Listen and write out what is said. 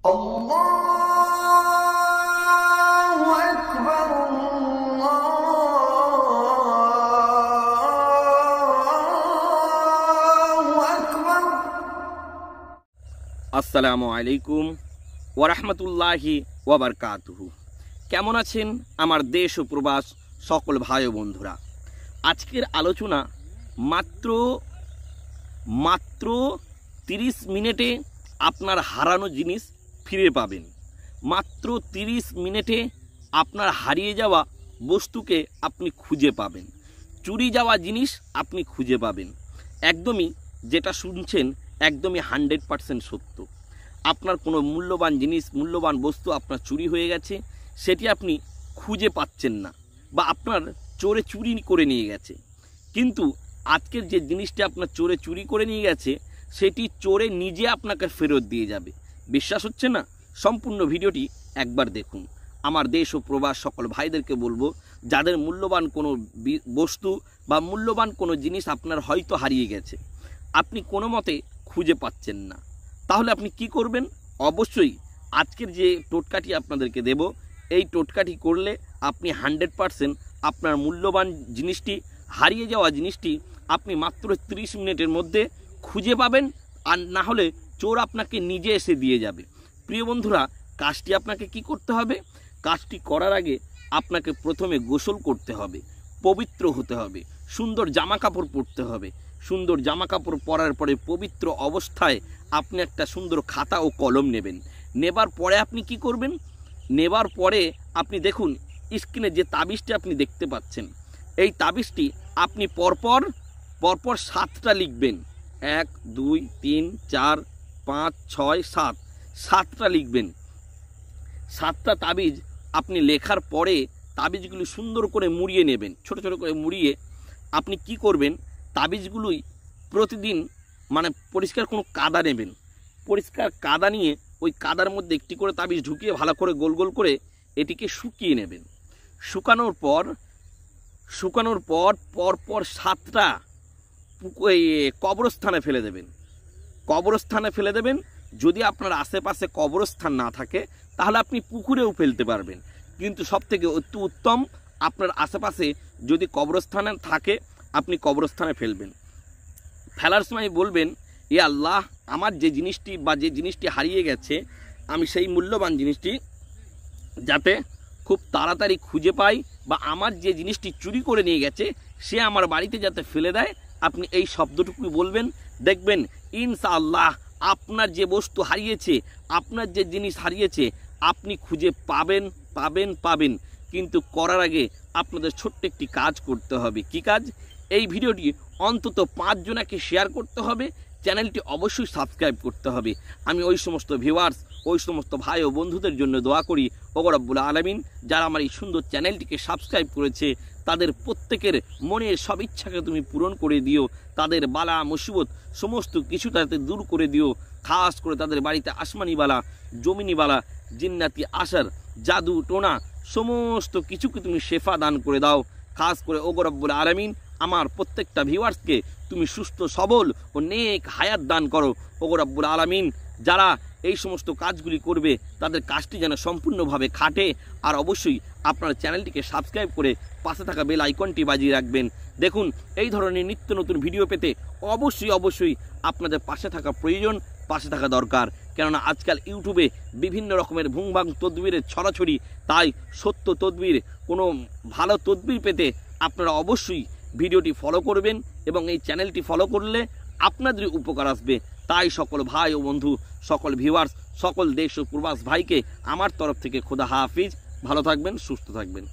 আল্লাহু আকবার, আল্লাহু আকবার। আসসালামু আলাইকুম ওয়া রাহমাতুল্লাহি ওয়া বারাকাতুহু। কেমন আছেন আমার দেশ ও প্রবাস সকল ভাই ও বন্ধুরা? আজকের আলোচনা মাত্র 30 মিনিটে আপনার হারানো জিনিস ফিরে পাবেন। মাত্র 30 মিনিটে আপনার হারিয়ে যাওয়া বস্তুকে আপনি খুঁজে পাবেন, চুরি যাওয়া জিনিস আপনি খুঁজে পাবেন। একদমই যেটা শুনছেন একদমই 100% সত্য। আপনার কোনো মূল্যবান জিনিস, মূল্যবান বস্তু আপনার চুরি হয়ে গেছে, সেটি আপনি খুঁজে পাচ্ছেন না, বা আপনার চোরে চুরি করে নিয়ে গেছে। কিন্তু আজকের যে জিনিসটি আপনার চোরে চুরি করে নিয়ে গেছে, সেটি চোরে নিজে আপনাকে ফেরত দিয়ে যাবে। বিশ্বাস হচ্ছে না? সম্পূর্ণ ভিডিওটি একবার দেখুন। আমার দেশ ও প্রবাস সকল ভাইদেরকে বলবো, যাদের মূল্যবান কোনো বস্তু বা মূল্যবান কোনো জিনিস আপনার হয়তো হারিয়ে গেছে, আপনি কোনো মতে খুঁজে পাচ্ছেন না, তাহলে আপনি কি করবেন? অবশ্যই আজকের যে টোটকাটি আপনাদেরকে দেব, এই টোটকাটি করলে আপনি 100% আপনার মূল্যবান জিনিসটি, হারিয়ে যাওয়া জিনিসটি আপনি মাত্র 30 মিনিটের মধ্যে খুঁজে পাবেন, আর না হলে চোর আপনাকে নিজে এসে দিয়ে যাবে। প্রিয় বন্ধুরা, কাজটি আপনাকে কি করতে হবে? কাজটি করার আগে আপনাকে প্রথমে গোসল করতে হবে, পবিত্র হতে হবে, সুন্দর জামা কাপড় পরতে হবে। সুন্দর জামা কাপড় পরার পরে পবিত্র অবস্থায় আপনি একটা সুন্দর খাতা ও কলম নেবেন। নেবার পরে আপনি কি করবেন? নেবার পরে আপনি দেখুন স্ক্রিনে যে তাবিজটি আপনি দেখতে পাচ্ছেন, এই তাবিজটি আপনি পরপর 7টা লিখবেন। 1 2 3 4 5 6 7, 7টা লিখবেন। 7টা তাবিজ আপনি লেখার পরে তাবিজগুলি সুন্দর করে মুড়িয়ে নেবেন। ছোট ছোট করে মুড়িয়ে আপনি কি করবেন? তাবিজগুলোই প্রতিদিন পরিষ্কার কোনো কাদা নেবেন। পরিষ্কার কাদা নিয়ে ওই কাদার মধ্যে একটি করে তাবিজ ঢুকিয়ে ভালো করে গোল গোল করে এটিকে শুকিয়ে নেবেন। শুকানোর পর পরপর 7টা কবরস্থানে ফেলে দেবেন। কবরস্থানে ফেলে দেবেন। যদি আপনার আশেপাশে কবরস্থান না থাকে, তাহলে আপনি পুকুরেও ফেলতে পারবেন, কিন্তু সবথেকে অতি উত্তম আপনার আশেপাশে যদি কবরস্থানে থাকে, আপনি কবরস্থানে ফেলবেন। ফেলার সময় বলবেন, এ আল্লাহ, আমার যে জিনিসটি হারিয়ে গেছে, আমি সেই মূল্যবান জিনিসটি যাতে খুব তাড়াতাড়ি খুঁজে পাই, বা আমার যে জিনিসটি চুরি করে নিয়ে গেছে সে আমার বাড়িতে যাতে ফেলে দেয়। আপনি এই শব্দটুকুই বলবেন, দেখবেন ইনশাআল্লাহ আপনার যে বস্তু হারিয়েছে, আপনার যে জিনিস হারিয়েছে আপনি খুঁজে পাবেন। কিন্তু করার আগে আপনাদের ছোট্ট একটি কাজ করতে হবে। কি কাজ? এই ভিডিওটি অন্তত 5 জনকে শেয়ার করতে হবে, চ্যানেলটি অবশ্যই সাবস্ক্রাইব করতে হবে। আমি ওই সমস্ত ভিউয়ার্স, ওই সমস্ত ভাই ও বন্ধুদের জন্য দোয়া করি, ওগো রব্বুল আলামিন, যারা আমার এই সুন্দর চ্যানেলটিকে সাবস্ক্রাইব করেছে, তাদের প্রত্যেকের মনের সব ইচ্ছাকে তুমি পূরণ করে দিও। তাদের বালা মুসিবত সমস্ত কিছু তাদের দূর করে দিও। খাস করে তাদের বাড়িতে আসমানি বালা, জমিনি বালা, জিন্নাতি আসার, জাদু টোনা সমস্ত কিছুকে তুমি শেফা দান করে দাও। খাস করে ওগো রব্বুল আলামিন, আমার প্রত্যেকটা ভিউয়ার্সকে তুমি সুস্থ সবল ও নেক হায়াত দান করো। ওগো রব্বুল আলামিন, যারা এই সমস্ত কাজগুলি করবে তাদের কাজটি যেন সম্পূর্ণভাবে খাটে। আর অবশ্যই আপনার চ্যানেলটিকে সাবস্ক্রাইব করে পাশে থাকা বেল আইকনটি বাজিয়ে রাখবেন। দেখুন, এই ধরনের নিত্য নতুন ভিডিও পেতে অবশ্যই আপনাদের পাশে থাকা প্রয়োজন, পাশে থাকা দরকার। কেননা আজকাল ইউটিউবে বিভিন্ন রকমের ভুংভাং তদবিরের ছড়াছড়ি, তাই সত্য তদবির, কোনো ভালো তদবির পেতে আপনারা অবশ্যই ভিডিওটি ফলো করবেন, এবং এই চ্যানেলটি ফলো করলে আপনাদেরই উপকার আসবে। তাই সকল ভাই ও বন্ধু, সকল ভিউয়ার্স, সকল দেশ ও প্রবাস ভাইকে আমার তরফ থেকে খোদা হাফিজ। ভালো থাকবেন, সুস্থ থাকবেন।